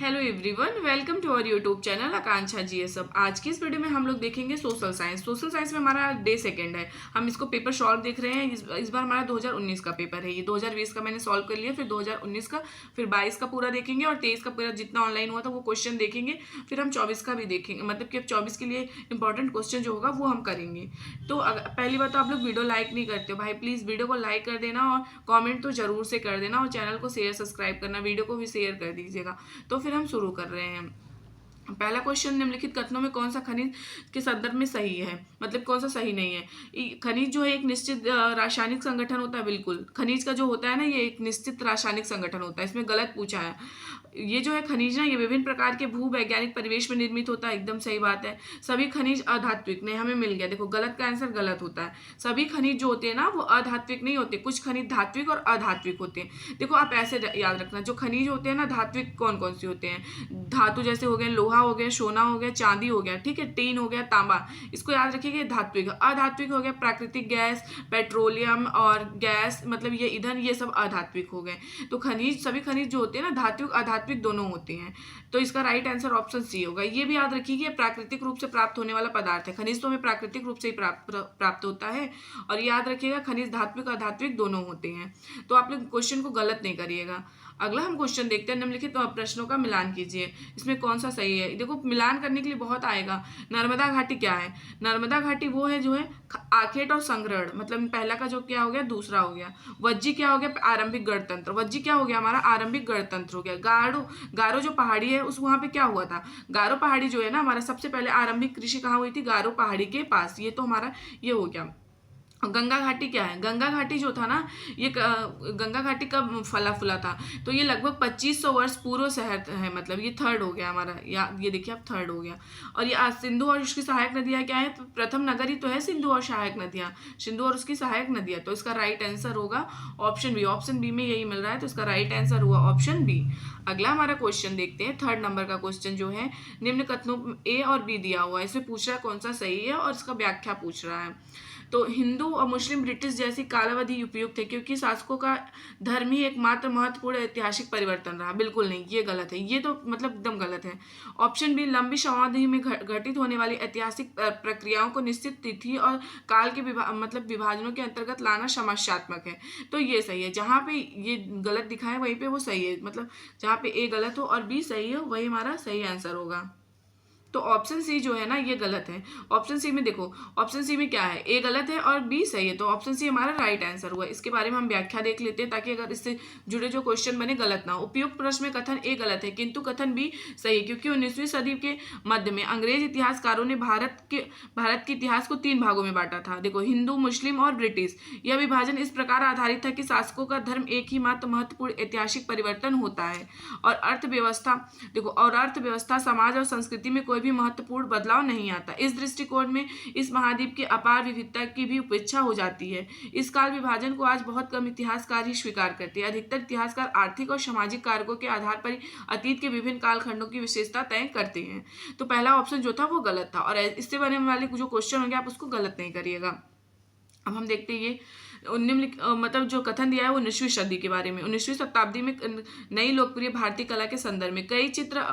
Hello everyone, welcome to our YouTube channel Akanksha GSF. आज की इस वीडियो में हम लोग देखेंगे सोशल साइंस। सोशल साइंस में हमारा डे सेकंड है। हम इसको पेपर सॉल्व देख रहे हैं। इस बार हमारा 2019 का पेपर है। ये 2020 का मैंने सॉल्व कर लिया, फिर 2019 का, फिर 22 का पूरा देखेंगे और 23 का पूरा जितना ऑनलाइन हुआ था वो क्वेश्चन देखेंगे। फिर हम 24 का भी देखेंगे, मतलब कि अब 24 के लिए इंपॉर्टेंट क्वेश्चन जो होगा वो हम करेंगे। तो पहली बात तो आप लोग वीडियो लाइक नहीं करते हो भाई, प्लीज़ वीडियो को लाइक कर देना और कॉमेंट तो जरूर से कर देना और चैनल को शेयर सब्सक्राइब करना, वीडियो को भी शेयर कर दीजिएगा। तो फिर हम शुरू कर रहे हैं। पहला क्वेश्चन, निम्नलिखित कथनों में कौन सा खनिज के संदर्भ में सही है, मतलब कौन सा सही नहीं है। खनिज जो है एक निश्चित रासायनिक संगठन होता है। बिल्कुल, खनिज का जो होता है ना, ये एक निश्चित रासायनिक संगठन होता है। इसमें गलत पूछा है। ये जो है खनिज ना, ये विभिन्न प्रकार के भू वैज्ञानिक परिवेश में निर्मित होता है। एकदम सही बात है। सभी खनिज अधात्विक नहीं, हमें मिल गया। देखो, गलत का आंसर गलत होता है। सभी खनिज जो होते हैं ना वो अधात्विक नहीं होते। कुछ खनिज धात्विक और अधात्विक होते हैं। देखो, आप ऐसे याद रखना, जो खनिज होते हैं ना धात्विक, कौन कौन से होते हैं। धातु जैसे हो गए, लोहा हो गया, सोना हो गया, चांदी हो गया, ठीक है, टीन हो गया, तांबा, इसको याद रखिए। धात्विक, अधात्विक हो गया प्राकृतिक गैस, पेट्रोलियम और गैस, मतलब ये ईंधन, ये सब अधात्विक हो गए। तो खनिज, सभी खनिज जो होते हैं ना धात्विक अधात्विक दोनों होते हैं। तो इसका राइट आंसर ऑप्शन सी होगा। ये भी याद रखिए कि प्राकृतिक रूप से प्राप्त होने वाला पदार्थ है। खनिज तो हमें प्राकृतिक रूप से ही प्राप्त होता है। और याद रखिएगा, खनिज धात्विक अधात्विक दोनों होते हैं। तो आप लोग क्वेश्चन को गलत नहीं करिएगा। अगला हम क्वेश्चन देखते हैं। निम्नलिखित प्रश्नों का मिलान कीजिए, इसमें कौन सा सही है। देखो, मिलान करने के लिए बहुत आएगा। नर्मदा घाटी क्या है? नर्मदा घाटी वो है जो है आखेट और संग्रहण, मतलब पहला का जो क्या हो गया, दूसरा हो गया। वज्जी क्या हो गया? आरंभिक गणतंत्र। वज्जी क्या हो गया? हमारा आरंभिक गणतंत्र हो गया। गारो जो पहाड़ी है उस वहां पे क्या हुआ था? गारो पहाड़ी जो है ना, हमारा सबसे पहले आरंभिक कृषि कहाँ हुई थी? गारो पहाड़ी के पास। ये तो हमारा ये हो गया। गंगा घाटी क्या है? गंगा घाटी जो था ना, ये गंगा घाटी कब फला फूला था? तो ये लगभग 2500 वर्ष पूर्व शहर है, मतलब ये थर्ड हो गया हमारा। या ये देखिए, अब थर्ड हो गया। और ये सिंधु और उसकी सहायक नदियां क्या है? तो प्रथम नगर ही तो है सिंधु और सहायक नदियां, सिंधु और उसकी सहायक नदियां। तो इसका राइट आंसर होगा ऑप्शन बी। ऑप्शन बी में यही मिल रहा है, तो इसका राइट आंसर हुआ ऑप्शन बी। अगला हमारा क्वेश्चन देखते हैं, थर्ड नंबर का क्वेश्चन जो है, निम्न कथनों ए और बी दिया हुआ है, इसमें पूछ रहा है कौन सा सही है और इसका व्याख्या पूछ रहा है। तो हिंदू और मुस्लिम ब्रिटिश जैसी कालावधि उपयुक्त है क्योंकि शासकों का धर्म ही एकमात्र महत्वपूर्ण ऐतिहासिक परिवर्तन रहा। बिल्कुल नहीं, ये गलत है। ये तो मतलब एकदम गलत है। ऑप्शन बी, लंबी समाधि में घटित होने वाली ऐतिहासिक प्रक्रियाओं को निश्चित तिथि और काल के मतलब विभाजनों के अंतर्गत लाना समस्यात्मक है। तो ये सही है। जहाँ पे ये गलत दिखा है वहीं पे वो सही है, मतलब जहाँ पे ए गलत हो और बी सही हो वही हमारा सही आंसर होगा। तो ऑप्शन सी जो है ना, ये गलत है। ऑप्शन सी में देखो, ऑप्शन सी में क्या है? ए गलत है और बी सही है। तो ऑप्शन सी हमारा राइट आंसर हुआ। इसके बारे में हम व्याख्या देख लेते हैं ताकि अगर इससे जुड़े जो क्वेश्चन बने गलत ना हो। उपयुक्त प्रश्न में कथन ए गलत है किंतु कथन बी सही है, क्योंकि 19वीं सदी के मध्य में अंग्रेज इतिहासकारों ने भारत के इतिहास को 3 भागों में बांटा था। देखो, हिंदू, मुस्लिम और ब्रिटिश। यह विभाजन इस प्रकार आधारित था कि शासकों का धर्म एक ही मात्र महत्वपूर्ण ऐतिहासिक परिवर्तन होता है और अर्थव्यवस्था, देखो, और अर्थव्यवस्था, समाज और संस्कृति में कोई भी महत्वपूर्ण बदलाव नहीं आता। इस दृष्टिकोण में इस महाद्वीप की अपार विविधता की भी उपेक्षा हो जाती है। इस काल विभाजन को आज बहुत कम इतिहासकार ही स्वीकार करते हैं। अधिकतर इतिहासकार आर्थिक और सामाजिक कारकों के आधार पर अतीत के विभिन्न कालखंडों की विशेषता तय करते हैं। तो पहला ऑप्शन जो था वो गलत था और इससे बनने वाले जो क्वेश्चन होंगे आप उसको गलत नहीं करिएगा। अब हम देखते हैं ये मतलब जो कथन दिया है वो 19वीं सदी के बारे में। 19वीं शताब्दी में नई लोकप्रिय भारतीय कला के संदर्भ में कई चित्र,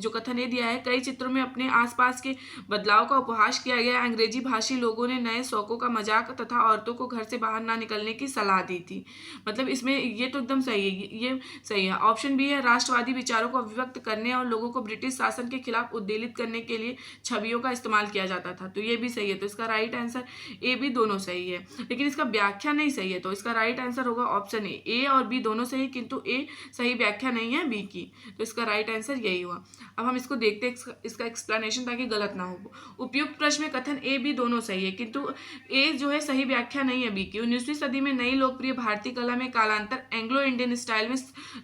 जो कथन ये दिया है, कई चित्रों में अपने आसपास के बदलाव का उपहास किया गया। अंग्रेजी भाषी लोगों ने नए शौकों का मजाक तथा औरतों को घर से बाहर ना निकलने की सलाह दी थी। मतलब इसमें ये तो एकदम सही है, ये सही है। ऑप्शन बी है, राष्ट्रवादी विचारों को अभिव्यक्त करने और लोगों को ब्रिटिश शासन के खिलाफ उद्वेलित करने के लिए छवियों का इस्तेमाल किया जाता था। तो ये भी सही है। तो इसका राइट आंसर ए बी दोनों सही है, लेकिन इसका व्याख्या नहीं सही है। तो इसका राइट आंसर होगा ऑप्शन ए और बी दोनों सही, किंतु ए सही व्याख्या नहीं है बी की। तो इसका राइट आंसर यही हुआ। अब हम इसको देखते हैं, इसका एक्सप्लेनेशन, ताकि गलत ना हो। उपयुक्त प्रश्न में कथन ए बी दोनों सही है किंतु ए जो है सही व्याख्या नहीं है बी की। 19वीं सदी में नई लोकप्रिय भारतीय कला में कालांतर एंग्लो इंडियन स्टाइल में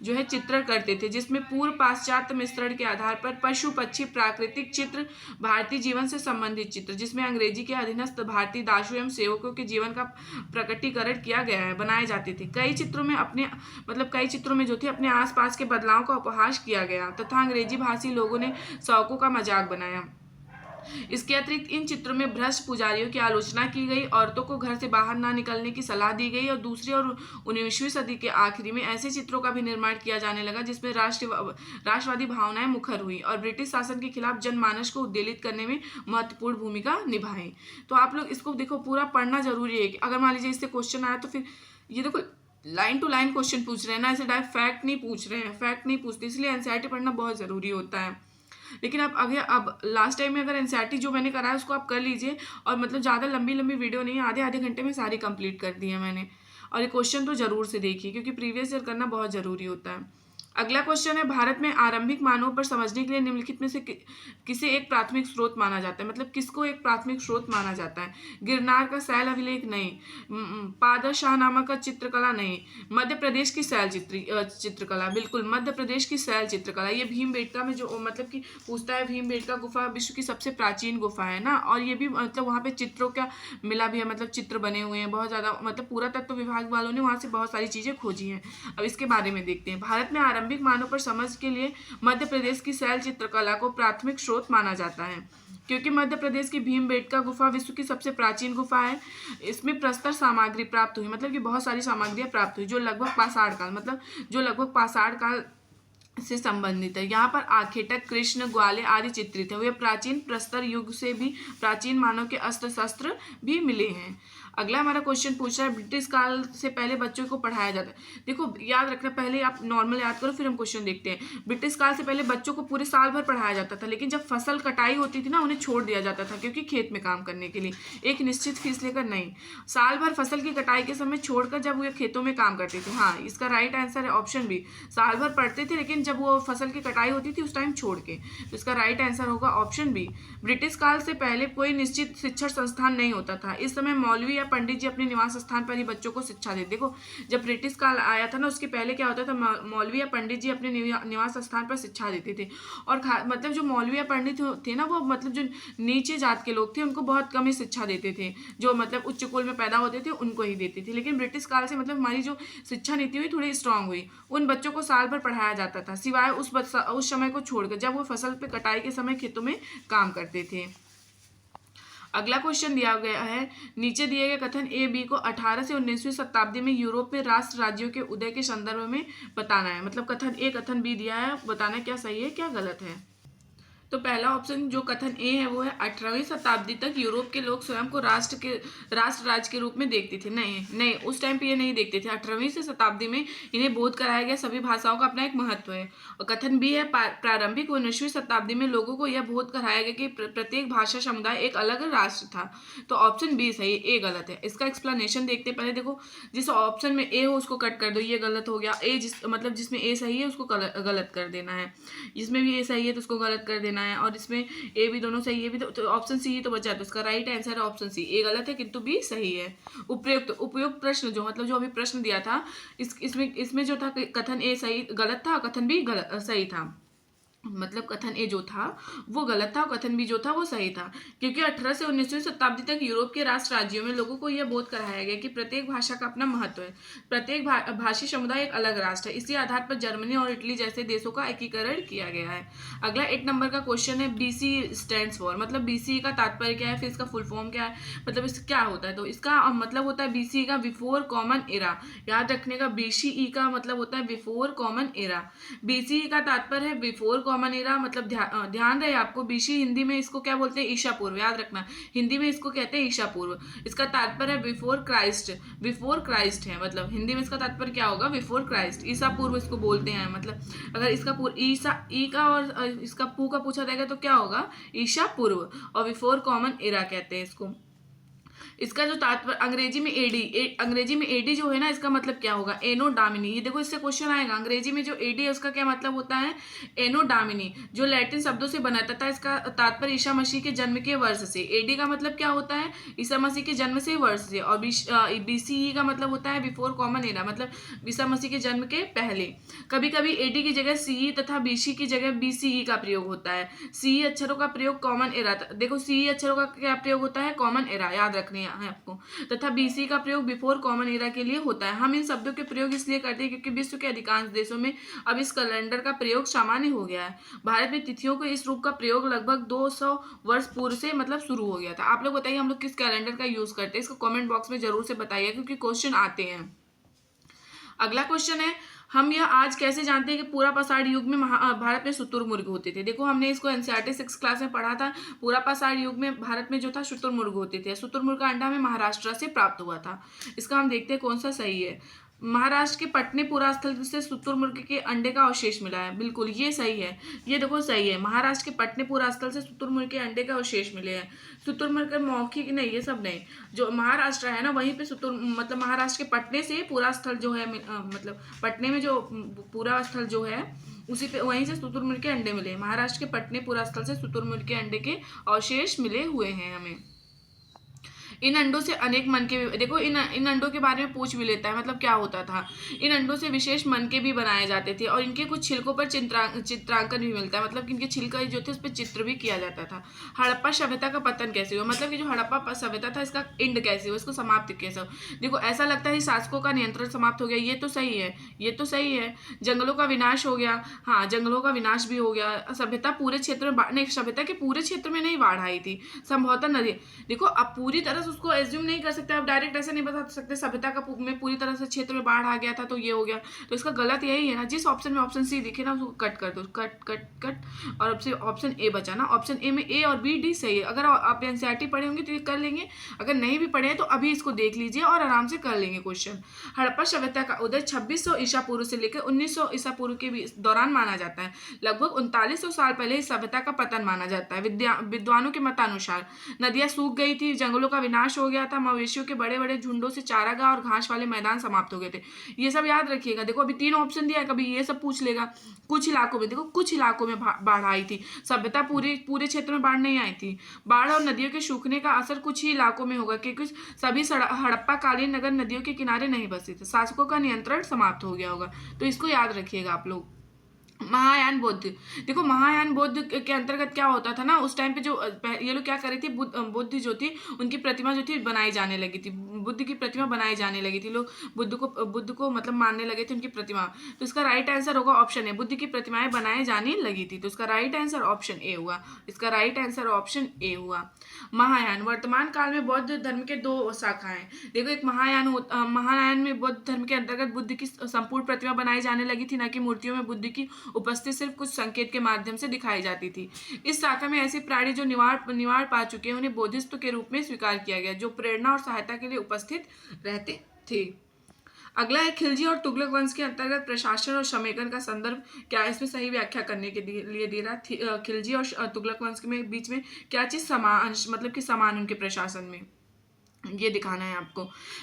जो है चित्रण करते थे, जिसमें पूर्व पाश्चात्य मिश्रण के आधार पर पशु पक्षी प्राकृतिक चित्र, भारतीय जीवन से संबंधित चित्र, जिसमें अंग्रेजी के अधीनस्थ भारतीय दासों एवं सेवकों के जीवन का प्रकटीकरण किया गया है, बनाए जाते थे। कई चित्रों में जो थे अपने आसपास के बदलाव का उपहास किया गया तथा अंग्रेजी भाषी लोगों ने शौकों का मजाक बनाया। इसके अतिरिक्त इन चित्रों में भ्रष्ट पुजारियों की आलोचना की गई, औरतों को घर से बाहर ना निकलने की सलाह दी गई और दूसरी और 19वीं सदी के आखिरी में ऐसे चित्रों का भी निर्माण किया जाने लगा जिसमें राष्ट्रवादी भावनाएं मुखर हुई और ब्रिटिश शासन के खिलाफ जनमानस को उद्वेलित करने में महत्वपूर्ण भूमिका निभाई। तो आप लोग इसको देखो, पूरा पढ़ना जरूरी है कि अगर मान लीजिए इससे क्वेश्चन आया तो फिर ये देखो लाइन टू लाइन क्वेश्चन पूछ रहे हैं ना, ऐसे डायरेक्ट फैक्ट नहीं पूछ रहे हैं, फैक्ट नहीं पूछते, इसलिए एनसीईआरटी पढ़ना बहुत ज़रूरी होता है। लेकिन अब लास्ट टाइम में अगर एनसीईआरटी जो मैंने कराया उसको आप कर लीजिए, और मतलब ज़्यादा लंबी लंबी वीडियो नहीं, आधे आधे घंटे में सारी कंप्लीट कर दी है मैंने। और ये क्वेश्चन तो ज़रूर से देखिए क्योंकि प्रीवियस ईयर करना बहुत ज़रूरी होता है। अगला क्वेश्चन है, भारत में आरंभिक मानवों पर समझने के लिए निम्नलिखित में से किसे एक प्राथमिक स्रोत माना जाता है, मतलब किसको एक प्राथमिक स्रोत माना जाता है। गिरनार का शैल अभिलेख नहीं, पादा शाहनामा का चित्रकला नहीं, मध्य प्रदेश की शैल चित्रकला, बिल्कुल मध्य प्रदेश की शैल चित्रकला। ये भीमबेटका में जो मतलब कि पूछता है, भीमबेटका गुफा विश्व की सबसे प्राचीन गुफा है ना, और ये भी मतलब वहाँ पे चित्रों का मिला भी है, मतलब चित्र बने हुए हैं बहुत ज़्यादा, मतलब पुरातत्व विभाग वालों ने वहाँ से बहुत सारी चीज़ें खोजी हैं। अब इसके बारे में देखते हैं। भारत में आरंभिक मानव पर समझ के लिए मध्य प्रदेश की शैल चित्रकला को प्राथमिक स्रोत माना जाता है क्योंकि मध्य प्रदेश की भीमबेटका गुफा विश्व की सबसे प्राचीन गुफा है। इसमें प्रस्तर सामग्री प्राप्त हुई, मतलब कि बहुत सारी सामग्रियां प्राप्त हुई जो लगभग पाषाण काल से संबंधित है। यहाँ पर आखेटक, कृष्ण, ग्वाले आदि चित्रित है। वे प्राचीन प्रस्तर युग से भी प्राचीन मानव के अस्त्र शस्त्र भी मिले हैं। अगला हमारा क्वेश्चन पूछ रहा है, ब्रिटिश काल से पहले बच्चों को पढ़ाया जाता है। देखो याद रखना, पहले आप नॉर्मल याद करो फिर हम क्वेश्चन देखते हैं। ब्रिटिश काल से पहले बच्चों को पूरे साल भर पढ़ाया जाता था, लेकिन जब फसल कटाई होती थी ना उन्हें छोड़ दिया जाता था क्योंकि खेत में काम करने के लिए एक निश्चित फीस लेकर नहीं, साल भर फसल की कटाई के समय छोड़कर जब वो खेतों में काम करते थे। हाँ, इसका राइट आंसर है ऑप्शन बी, साल भर पढ़ते थे लेकिन जब वो फसल की कटाई होती थी उस टाइम छोड़ के। तो इसका राइट आंसर होगा ऑप्शन बी। ब्रिटिश काल से पहले कोई निश्चित शिक्षण संस्थान नहीं होता था। इस समय मौलवी या पंडित जी अपने निवास स्थान पर ही बच्चों को शिक्षा देते। देखो जब ब्रिटिश काल आया था ना उसके पहले क्या होता था, मौलवी या पंडित जी अपने निवास स्थान पर शिक्षा देते थे। और मतलब जो मौलवी या पंडित थे ना वो मतलब जो नीचे जात के लोग थे उनको बहुत कम ही शिक्षा देते थे, जो मतलब उच्च कुल में पैदा होते थे उनको ही देते थे। लेकिन ब्रिटिश काल से मतलब हमारी जो शिक्षा नीति हुई थोड़ी स्ट्रांग हुई, उन बच्चों को साल भर पढ़ाया जाता था सिवाय उस समय को छोड़कर जब वो फसल पे कटाई के समय खेतों में काम करते थे। अगला क्वेश्चन दिया गया है, नीचे दिए गए कथन ए बी को 18 से 19वीं शताब्दी में यूरोप में राष्ट्र राज्यों के उदय के संदर्भ में बताना है। मतलब कथन ए कथन बी दिया है, बताना क्या सही है क्या गलत है। तो पहला ऑप्शन जो कथन ए है वो है 18वीं शताब्दी तक यूरोप के लोग स्वयं को राष्ट्र राज्य के रूप में देखते थे। नहीं उस टाइम पे ये नहीं देखते थे। 18वीं से शताब्दी में इन्हें बोध कराया गया सभी भाषाओं का अपना एक महत्व है। और कथन बी है प्रारंभिक 19वीं शताब्दी में लोगों को यह बोध कराया गया कि प्रत्येक भाषा समुदाय एक अलग राष्ट्र था। तो ऑप्शन बी सही, ए गलत है। इसका एक्सप्लेनेशन देखते पहले। देखो जिस ऑप्शन में ए हो उसको कट कर दो, ये गलत हो गया। ए मतलब जिसमें ए सही है उसको गलत कर देना है, जिसमें भी ए सही है तो उसको गलत कर देना है, और इसमें ए भी दोनों सही है भी तो ऑप्शन सी ही तो बचा। तो इसका राइट आंसर है ऑप्शन सी। ए गलत है किंतु बी सही है। उपयुक्त प्रश्न जो मतलब जो अभी प्रश्न दिया था इसमें जो था कथन ए सही गलत था, कथन बी सही था। मतलब कथन ए जो था वो गलत था और कथन बी जो था वो सही था, क्योंकि 18 से 19वीं शताब्दी तक यूरोप के राष्ट्र राज्यों में लोगों को यह बोध कराया गया कि प्रत्येक भाषा का अपना महत्व है, प्रत्येक भाषी समुदाय एक अलग राष्ट्र है। इसी आधार पर जर्मनी और इटली जैसे देशों का एकीकरण किया गया है। अगला 8 नंबर का क्वेश्चन है, बीसी स्टैंड्स फॉर, मतलब बीसी का तात्पर्य क्या है, फिर इसका फुल फॉर्म क्या है, मतलब इसका क्या होता है। तो इसका मतलब होता है बीसी का बिफोर कॉमन एरा। याद रखने का, बीसीई का मतलब होता है बिफोर कॉमन एरा। बीसीई का तात्पर्य है बिफोर कॉमन एरा, मतलब ध्यान रहे आपको, बीसी हिंदी में इसको क्या बोलते हैं, ईशा पूर्व। याद रखना हिंदी में इसको कहते हैं ईशा पूर्व। इसका तात्पर्य है बिफोर क्राइस्ट है, मतलब हिंदी में इसका तात्पर्य क्या होगा, बिफोर क्राइस्ट, ईसा पूर्व इसको बोलते हैं। मतलब अगर इसका पूर्व ईसा ई का और इसका पू का पूछा जाएगा तो क्या होगा, ईशा पूर्व, और बिफोर कॉमन एरा कहते हैं इसको। इसका जो तात्पर्य अंग्रेजी में एडी जो है ना, इसका मतलब क्या होगा, एनो डामिनी। ये देखो इससे क्वेश्चन आएगा, अंग्रेजी में जो एडी है उसका क्या मतलब होता है, एनो डामिनी, जो लैटिन शब्दों से बना था। इसका तात्पर्य ईसा मसीह के जन्म के वर्ष से। एडी का मतलब क्या होता है, ईसा मसीह के जन्म से वर्ष से। और बीसीई का मतलब होता है बिफोर कॉमन एरा, मतलब ईसा मसीह के जन्म के पहले। कभी कभी एडी की जगह सीई तथा बीसी की जगह बीसीई का प्रयोग होता है। सीई अक्षरों का प्रयोग कॉमन एरा, देखो सीई अक्षरों का क्या प्रयोग होता है, कॉमन एरा, याद रखने है आपको। तथा बीसी का प्रयोग बिफोर कॉमन एरा के लिए होता है। हम इन शब्दों के प्रयोग इसलिए करते हैं क्योंकि विश्व के अधिकांश देशों में अब इस कैलेंडर का प्रयोग सामान्य हो गया है। भारत में तिथियों को इस रूप का प्रयोग लगभग 200 वर्ष पूर्व से मतलब शुरू हो गया था। आप लोग बताइए हम लोग किस कैलेंडर का यूज करते हैं, इसको कमेंट बॉक्स में जरूर से बताइए क्योंकि क्वेश्चन आते हैं। अगला क्वेश्चन है, हम यह आज कैसे जानते हैं कि पूरा पाषाण युग में भारत में शुतुरमुर्ग होते थे। देखो हमने इसको एनसीईआरटी 6 क्लास में पढ़ा था। पूरा पाषाण युग में भारत में जो था शुतुरमुर्ग होते थे। शुतुरमुर्ग का अंडा हमें महाराष्ट्र से प्राप्त हुआ था। इसका हम देखते हैं कौन सा सही है। महाराष्ट्र के पटनेपुरा स्थल से शुतुरमुर्ग के अंडे का अवशेष मिला है, बिल्कुल ये सही है। ये देखो सही है, महाराष्ट्र के पटनेपुरा स्थल से शुतुरमुर्ग के अंडे का अवशेष मिले हैं। शुतुरमुर्ग का मौखिक नहीं, ये सब नहीं, जो महाराष्ट्र है ना वहीं पे मतलब महाराष्ट्र के पटने से पूरा स्थल जो है मतलब पटने में जो पूरा स्थल जो है उसी पे वहीं से शुतुरमुर्ग के अंडे मिले। महाराष्ट्र के पटनेपुरा स्थल से शुतुरमुर्ग के अंडे के अवशेष मिले हुए हैं हमें। इन अंडों से अनेक मनके भी, देखो इन अंडों के बारे में पूछ भी लेता है, मतलब क्या होता था। इन अंडों से विशेष मनके भी बनाए जाते थे और इनके कुछ छिलकों पर चित्रांकन भी मिलता है, मतलब इनके छिलका जो थे उस पर चित्र भी किया जाता था। हड़प्पा सभ्यता का पतन कैसे हुआ, मतलब कि जो हड़प्पा सभ्यता था इसका एंड कैसे हुआ, इसको समाप्त कैसे हुआ। देखो ऐसा लगता है शासकों का नियंत्रण समाप्त हो गया, ये तो सही है, ये तो सही है। जंगलों का विनाश हो गया, हाँ जंगलों का विनाश भी हो गया। सभ्यता पूरे क्षेत्र में नहीं, सभ्यता के पूरे क्षेत्र में नहीं बाढ़ आई थी, संभवतः नदी। देखो अब पूरी तरह से उसको एज्यूम नहीं कर सकते, आप डायरेक्ट ऐसे नहीं बता सकते सभ्यता का में पूरी तरह से क्षेत्र में बाढ़ आ गया था तो ये हो गया। तो इसका गलत यही है ना, जिस ऑप्शन में ऑप्शन सी दिखे ना उसको कट कर दो, कट कट कट, और अब से ऑप्शन ए बचा ना। ऑप्शन ए में ए और बी डी सही है। अगर आप एनसीईआरटी पढ़े होंगे तो ये कर लेंगे, अगर नहीं भी पढ़े तो अभी इसको देख लीजिए और आराम से कर लेंगे क्वेश्चन। हड़प्पा सभ्यता का उदय 2600 ईसा पूर्व से लेकर 1900 ईसा पूर्व के दौरान माना जाता है। लगभग 3900 साल पहले इस सभ्यता का पतन माना जाता है। विद्वानों के मतानुसार नदियां सूख गई थी, जंगलों का विनाश हो गया था, मवेशियों के बड़े बड़े झुंडों से चारागाह और घास वाले मैदान समाप्त हो गए थे। ये सब याद रखिएगा। देखो अभी 3 ऑप्शन दिया है, कभी ये सब पूछ लेगा। कुछ इलाकों में, देखो कुछ इलाकों में बाढ़ आई थी, सभ्यता पूरे क्षेत्र में बाढ़ नहीं आई थी। बाढ़ और नदियों के सूखने का असर कुछ ही इलाकों में होगा क्योंकि सभी हड़प्पा कालीन नगर नदियों के किनारे नहीं बसे थे। शासकों का नियंत्रण समाप्त हो गया होगा, तो इसको याद रखिएगा आप लोग। महायान बौद्ध, देखो महायान बौद्ध के अंतर्गत क्या होता था ना, उस टाइम पे जो ये लोग क्या कर रही थी, बुद्ध जो थी उनकी प्रतिमा जो थी बनाई जाने लगी थी, बुद्ध की प्रतिमा बनाई जाने लगी थी। लोग बुद्ध को मतलब मानने लगे थे उनकी प्रतिमा। तो इसका राइट आंसर होगा ऑप्शन ए, बुद्ध की प्रतिमाएं बनाई जाने लगी थी। तो इसका राइट आंसर ऑप्शन ए हुआ, इसका राइट आंसर ऑप्शन ए हुआ। महायान, वर्तमान काल में बौद्ध धर्म के 2 शाखाएं। देखो एक महायान में बौद्ध धर्म के अंतर्गत बुद्ध की संपूर्ण प्रतिमा बनाई जाने लगी थी, न कि मूर्तियों में बुद्ध की उपस्थिति सिर्फ कुछ संकेत के माध्यम से दिखाई जाती थी। इस शाखा में ऐसे प्राणी जो निवाड़ पा चुके हैं उन्हें बोधिस्त्व के रूप में स्वीकार किया गया, जो प्रेरणा और सहायता के लिए उपस्थित रहते थे। अगला है, खिलजी और तुगलक वंश के अंतर्गत प्रशासन और समेकन का संदर्भ क्या है, इसमें सही व्याख्या करने के लिए दे रहा। खिलजी और तुगलक वंश में बीच में क्या चीज समान, मतलब कि समान उनके प्रशासन में, ये दिखाना है आपको।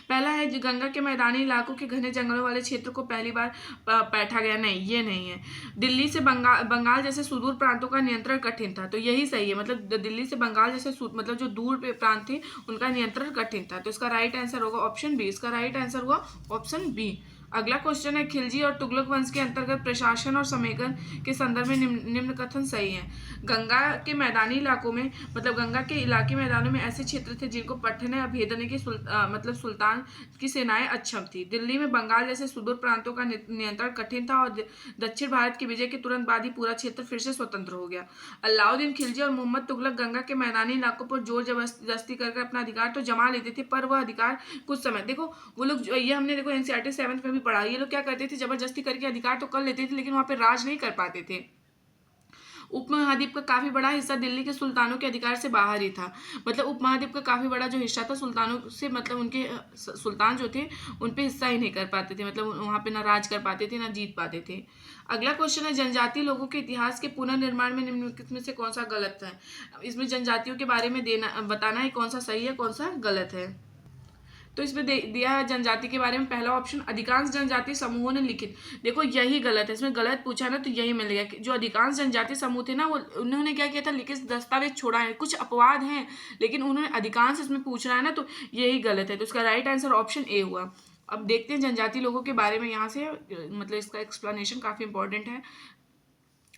पहला है, गंगा के मैदानी इलाकों के घने जंगलों वाले क्षेत्र को पहली बार बैठा गया, नहीं ये नहीं है। दिल्ली से बंगाल जैसे सुदूर प्रांतों का नियंत्रण कठिन था, तो यही सही है। मतलब दिल्ली से बंगाल जैसे मतलब जो दूर प्रांत थे उनका नियंत्रण कठिन था। तो इसका राइट आंसर होगा ऑप्शन बी, इसका राइट आंसर हुआ ऑप्शन बी। अगला क्वेश्चन है, खिलजी और तुगलक वंश के अंतर्गत प्रशासन और समेकन के संदर्भ में निम्न कथन सही है। गंगा के मैदानी इलाकों में, मतलब गंगा के इलाके मैदानों में ऐसे क्षेत्र थे जिनको पटने या भेदने के मतलब सुल्तान की सेनाएं अक्षम थी। दिल्ली में बंगाल जैसे सुदूर प्रांतों का नियंत्रण कठिन था और दक्षिण भारत की विजय के तुरंत बाद ही पूरा क्षेत्र फिर से स्वतंत्र हो गया। अलाउद्दीन खिलजी और मोहम्मद तुगलक गंगा के मैदानी इलाकों पर जोर जबरदस्ती कर अपना अधिकार तो जमा लेते थे, पर वह अधिकार कुछ समय, देखो वो लोग, ये हमने देखो एनसीईआरटी 7 में भी पढ़ा, ये लोग क्या करते थे, जबरदस्ती करके अधिकार तो कर लेते थे लेकिन वहां पे राज नहीं कर पाते थे। उपमहाद्वीप का काफी बड़ा हिस्सा दिल्ली के सुल्तानों के अधिकार से बाहर ही था। मतलब उपमहाद्वीप का काफी बड़ा जो हिस्सा था सुल्तानों से, मतलब उनके सुल्तान जो थे उन पे हिस्सा ही नहीं कर पाते थे, मतलब वहां पे ना राज कर पाते थे ना जीत पाते थे। अगला क्वेश्चन है, जनजातीय लोगों के इतिहास के पुनर्निर्माण में निम्नलिखित में से कौन सा गलत है। इसमें जनजातियों के बारे में बताना है कौन सा सही है कौन सा गलत है। तो इसमें दिया है जनजाति के बारे में, पहला ऑप्शन, अधिकांश जनजाति समूहों ने लिखित, देखो यही गलत है, इसमें गलत पूछा ना तो यही मिलेगा कि जो अधिकांश जनजाति समूह थे ना वो उन्होंने क्या किया था, लिखित दस्तावेज छोड़ा है। कुछ अपवाद हैं लेकिन उन्होंने अधिकांश इसमें पूछ रहा है ना, तो यही गलत है। तो इसका राइट आंसर ऑप्शन ए हुआ। अब देखते हैं जनजाति लोगों के बारे में, यहाँ से मतलब इसका एक्सप्लेनेशन काफी इंपॉर्टेंट है।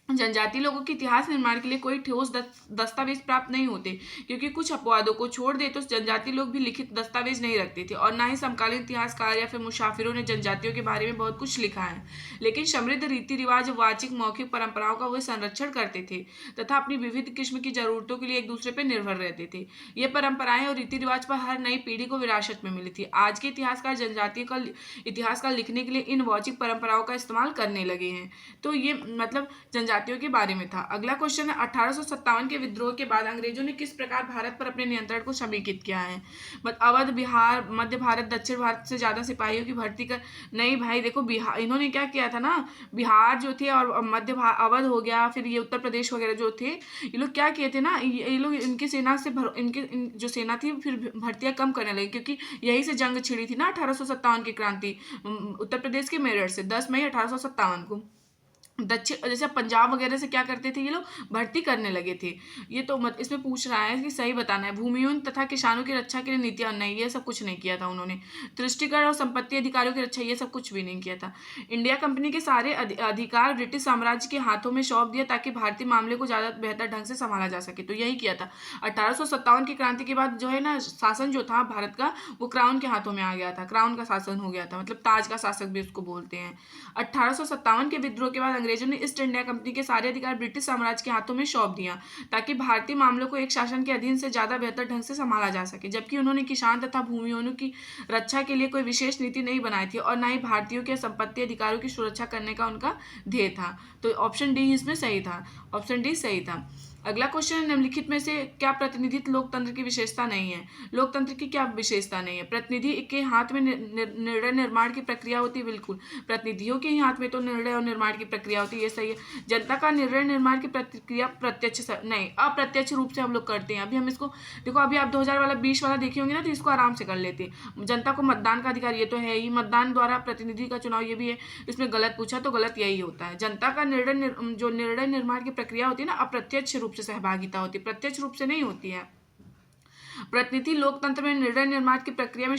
जनजातीय लोगों के इतिहास निर्माण के लिए कोई ठोस दस्तावेज प्राप्त नहीं होते, क्योंकि कुछ अपवादों को छोड़ दे तो जनजातीय लोग भी लिखित दस्तावेज नहीं रखते थे, और ना ही समकालीन इतिहासकार या फिर मुसाफिरों ने जनजातियों के बारे में बहुत कुछ लिखा है। लेकिन समृद्ध रीति रिवाज, वाचिक मौखिक परंपराओं का वे संरक्षण करते थे तथा अपनी विविध किस्म की जरूरतों के लिए एक दूसरे पर निर्भर रहते थे। ये परंपराएं और रीति रिवाज पर हर नई पीढ़ी को विरासत में मिली थी। आज के इतिहासकार जनजातीय का इतिहास का लिखने के लिए इन वाचिक परंपराओं का इस्तेमाल करने लगे हैं। तो ये मतलब जनजातियों के बारे में था। अगला क्वेश्चन है, 1857 के विद्रोह के बाद अंग्रेजों ने किस प्रकार भारत पर अपने नियंत्रण को समेकित किया है? अवध, बिहार, मध्य भारत, दक्षिण भारत से ज्यादा सिपाहियों की भर्ती कर। नहीं भाई देखो, बिहार इन्होंने क्या किया था ना, बिहार जो थे और अवध हो गया, फिर ये उत्तर प्रदेश वगैरह जो थे, ये लोग क्या किए थे ना, ये लोग इनकी सेना से जो सेना थी फिर भर्तियां कम करने लगे, क्योंकि यही से जंग छिड़ी थी ना 1857 की क्रांति उत्तर प्रदेश के मेरठ से 10 मई 1857 को। दक्षिण जैसे पंजाब वगैरह से क्या करते थे, ये लोग भर्ती करने लगे थे। ये तो इसमें पूछ रहा है कि सही बताना है। भूमिहीन तथा किसानों की रक्षा के लिए नीतियां, नहीं ये सब कुछ नहीं किया था उन्होंने। तुष्टिकरण और संपत्ति अधिकारियों की रक्षा, ये सब कुछ भी नहीं किया था। इंडिया कंपनी के सारे अधिकार ब्रिटिश साम्राज्य के हाथों में सौंप दिया ताकि भारतीय मामले को ज्यादा बेहतर ढंग से संभाला जा सके, तो यही किया था। 1857 की क्रांति के बाद जो है ना, शासन जो था भारत का, वो क्राउन के हाथों में आ गया था, क्राउन का शासन हो गया था, मतलब ताज का शासक भी उसको बोलते हैं। 1857 के विद्रोह के बाद अंग्रेजों ने ईस्ट इंडिया कंपनी के सारे अधिकार ब्रिटिश साम्राज्य के हाथों में सौंप दिया ताकि भारतीय मामलों को एक शासन के अधीन से ज्यादा बेहतर ढंग से संभाला जा सके, जबकि उन्होंने किसान तथा भूमिहीनों की रक्षा के लिए कोई विशेष नीति नहीं बनाई थी और न ही भारतीयों के संपत्ति अधिकारों की सुरक्षा करने का उनका ध्येय था। तो ऑप्शन डी इसमें सही था, ऑप्शन डी सही था। अगला क्वेश्चन, निम्नलिखित में से क्या प्रतिनिधित्व लोकतंत्र की विशेषता नहीं है? लोकतंत्र की क्या विशेषता नहीं है? प्रतिनिधि के हाथ में निर्णय निर्माण की प्रक्रिया होती है, बिल्कुल प्रतिनिधियों के ही हाथ में तो निर्णय और निर्माण की प्रक्रिया होती है, ये सही है। जनता का निर्णय निर्माण की प्रक्रिया प्रत्यक्ष नहीं, अप्रत्यक्ष रूप से हम लोग करते हैं। अभी हम इसको देखो, अभी आप 2020 वाला देखे होंगे ना, तो इसको आराम से कर लेते हैं। जनता को मतदान का अधिकार, ये तो है ही, मतदान द्वारा प्रतिनिधि का चुनाव, ये भी है। इसमें गलत पूछा तो गलत यही होता है। जनता का जो निर्णय निर्माण की प्रक्रिया होती है ना, अप्रत्यक्ष रूप से सहभागिता होती है, प्रत्यक्ष रूप से नहीं होती है। प्रतिनिधि लोकतंत्र में निर्णय निर्माण की प्रक्रिया में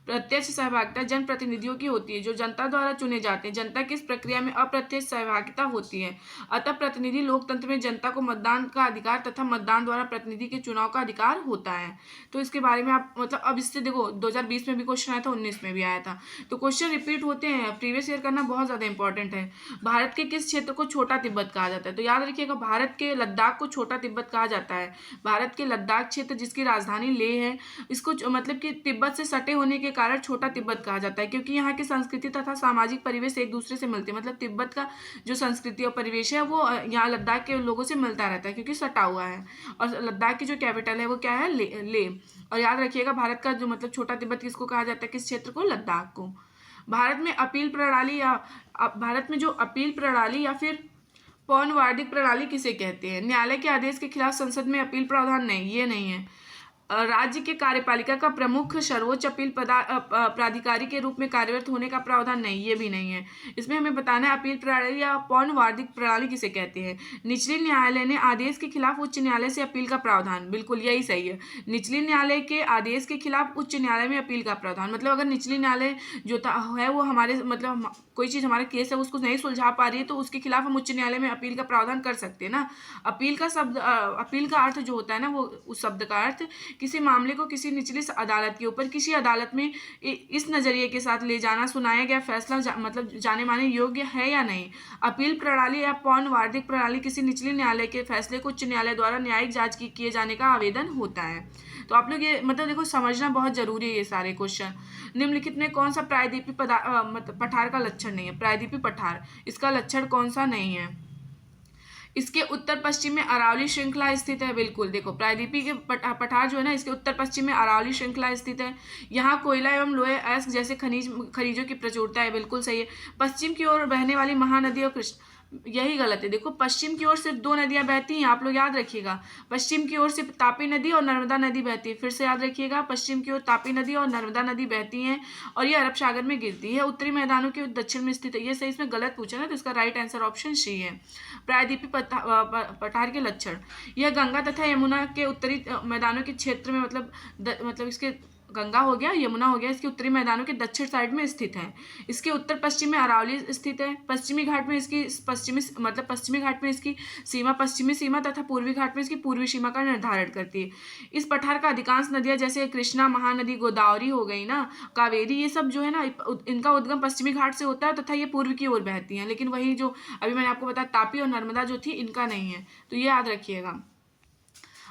प्रत्यक्ष सहभागिता जनप्रतिनिधियों की होती है, जो जनता द्वारा चुने जाते हैं। जनता की इस प्रक्रिया में अप्रत्यक्ष सहभागिता होती है। अतः प्रतिनिधि लोकतंत्र में जनता को मतदान का अधिकार तथा मतदान द्वारा प्रतिनिधि के चुनाव का अधिकार होता है। तो इसके बारे में आप मतलब अब इससे देखो, 2020 में भी क्वेश्चन आया था, 19 में भी आया था, तो क्वेश्चन रिपीट होते हैं। प्रीवियस ईयर करना बहुत ज्यादा इंपॉर्टेंट है। भारत के किस क्षेत्र को छोटा तिब्बत कहा जाता है? तो याद रखिएगा, भारत के लद्दाख को छोटा तिब्बत कहा जाता है। भारत के लद्दाख क्षेत्र, जिसकी राजधानी लेह है, इसको मतलब कि तिब्बत से सटे होने के कारण छोटा तिब्बत कहा जाता है, क्योंकि यहाँ की संस्कृति तथा सामाजिक परिवेश एक दूसरे से मिलते हैं। मतलब तिब्बत का जो संस्कृति और परिवेश है वो यहाँ लद्दाख के लोगों से मिलता रहता है, क्योंकि सटा हुआ है। और लद्दाख की जो कैपिटल है वो क्या है? ले। और याद रखिएगा, भारत का जो मतलब छोटा तिब्बत किसको कहा जाता है, किस क्षेत्र को? लद्दाख को। भारत में अपील प्रणाली या भारत में जो अपील प्रणाली या फिर पौनवार्डिक प्रणाली किसे कहते हैं? न्यायालय के आदेश के खिलाफ संसद में अपील प्रावधान, नहीं ये नहीं है। राज्य के कार्यपालिका का प्रमुख सर्वोच्च अपील प्राधिकारी के रूप में कार्यरत होने का प्रावधान, नहीं ये भी नहीं है। इसमें हमें बताना है अपील प्रणाली या पौनवार्डिक प्रणाली किसे कहते हैं। निचले न्यायालय ने आदेश के खिलाफ उच्च न्यायालय से अपील का प्रावधान, बिल्कुल यही सही है। निचले न्यायालय के आदेश के खिलाफ उच्च न्यायालय में अपील का प्रावधान, मतलब अगर निचले न्यायालय जो है वो हमारे मतलब कोई चीज हमारा केस है उसको नहीं सुलझा पा रही है, तो उसके खिलाफ हम उच्च न्यायालय में अपील का प्रावधान कर सकते हैं ना। अपील का शब्द अपील का अर्थ जो होता है ना, वो उस शब्द का अर्थ किसी मामले को किसी निचली अदालत के ऊपर किसी अदालत में इस नजरिए के साथ ले जाना, सुनाया गया फैसला मतलब जाने माने योग्य है या नहीं। अपील प्रणाली या पौनवार्डिक प्रणाली किसी निचले न्यायालय के फैसले को उच्च न्यायालय द्वारा न्यायिक जांच किए जाने का आवेदन होता है। तो आप लोग ये मतलब देखो, समझना बहुत जरूरी है ये सारे क्वेश्चन। निम्नलिखित में कौन सा प्रायद्वीपीय पठार का लक्षण नहीं है? प्रायद्वीपीय पठार, इसका लक्षण कौन सा नहीं है? इसके उत्तर पश्चिम में अरावली श्रृंखला स्थित है, बिल्कुल देखो प्रायद्वीपीय के पठार जो है ना, इसके उत्तर पश्चिम में अरावली श्रृंखला स्थित है। यहाँ कोयला एवं लोहे अयस्क जैसे खनिजों की प्रचुरता है, बिल्कुल सही है। पश्चिम की ओर बहने वाली महानदी और कृष्ण, यही गलत है। देखो पश्चिम की ओर सिर्फ दो नदियां बहती हैं, आप लोग याद रखिएगा। पश्चिम की ओर सिर्फ तापी नदी और नर्मदा नदी बहती है, फिर से याद रखिएगा, पश्चिम की ओर तापी नदी और नर्मदा नदी बहती हैं और ये अरब सागर में गिरती है। उत्तरी मैदानों के दक्षिण में स्थित है, ये सही। इसमें गलत पूछा ना, तो इसका राइट आंसर ऑप्शन सी है। प्रायद्वीपीय पठार के लक्षण, यह गंगा तथा यमुना के उत्तरी मैदानों के क्षेत्र में मतलब इसके गंगा हो गया, यमुना हो गया, इसके उत्तरी मैदानों के दक्षिण साइड में स्थित है। इसके उत्तर पश्चिम में अरावली स्थित है। पश्चिमी घाट में इसकी पश्चिमी घाट में इसकी सीमा पश्चिमी सीमा तथा पूर्वी घाट में इसकी पूर्वी सीमा का निर्धारण करती है। इस पठार का अधिकांश नदियां जैसे कृष्णा, महानदी, गोदावरी हो गई ना, कावेरी, ये सब जो है ना इनका उद्गम पश्चिमी घाट से होता है तथा ये पूर्व की ओर बहती हैं। लेकिन वही जो अभी मैंने आपको बताया तापी और नर्मदा जो थी, इनका नहीं है, तो ये याद रखिएगा।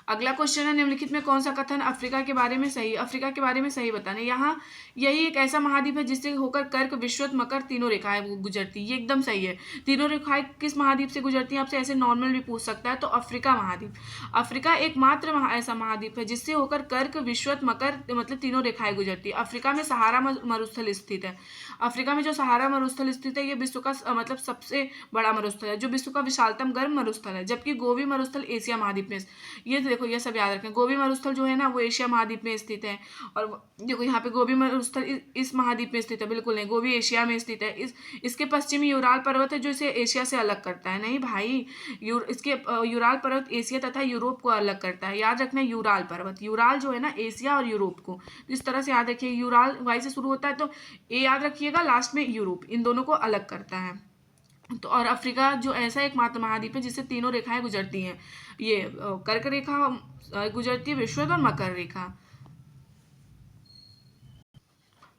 अगला क्वेश्चन है, निम्नलिखित में कौन सा कथन अफ्रीका के बारे में सही? अफ्रीका के बारे में सही बताने। यहाँ यही एक ऐसा महाद्वीप है जिससे होकर कर्क, विषुवत, मकर तीनों रेखाएं गुजरती, ये एकदम सही है। तीनों रेखाएं किस महाद्वीप से गुजरती हैं आपसे ऐसे नॉर्मल भी पूछ सकता है, तो अफ्रीका महाद्वीप। अफ्रीका एकमात्र ऐसा महाद्वीप है जिससे होकर कर्क, विषुवत, मकर मतलब तीनों रेखाएं गुजरती है। अफ्रीका में सहारा मरुस्थल स्थित है। अफ्रीका में जो सहारा मरुस्थल स्थित है, ये विश्व का मतलब सबसे बड़ा मरुस्थल है, जो विश्व का विशालतम गर्म मरुस्थल है। जबकि गोबी मरुस्थल एशिया महाद्वीप में, ये देखो ये सब याद रखें, गोबी मरुस्थल जो है ना वो एशिया महाद्वीप में स्थित है। और देखो यहाँ पे गोबी मरुस्थल इस महाद्वीप में स्थित है, बिल्कुल नहीं, गोबी एशिया में स्थित है। इसके पश्चिमी यूराल पर्वत है जो इसे एशिया से अलग करता है। नहीं भाई, इसके यूराल पर्वत एशिया तथा यूरोप को अलग करता है, याद रखना। यूराल पर्वत, यूराल जो है ना एशिया और यूरोप को, इस तरह से याद रखिए। यूराल वाई से शुरू होता है तो ए याद रखिएगा, लास्ट में यूरोप, इन दोनों को अलग करता है। तो और अफ्रीका जो ऐसा एक मात्र महाद्वीप है जिससे तीनों रेखाएं गुजरती हैं, ये कर्क रेखा गुजरती है, विषुवत और मकर रेखा।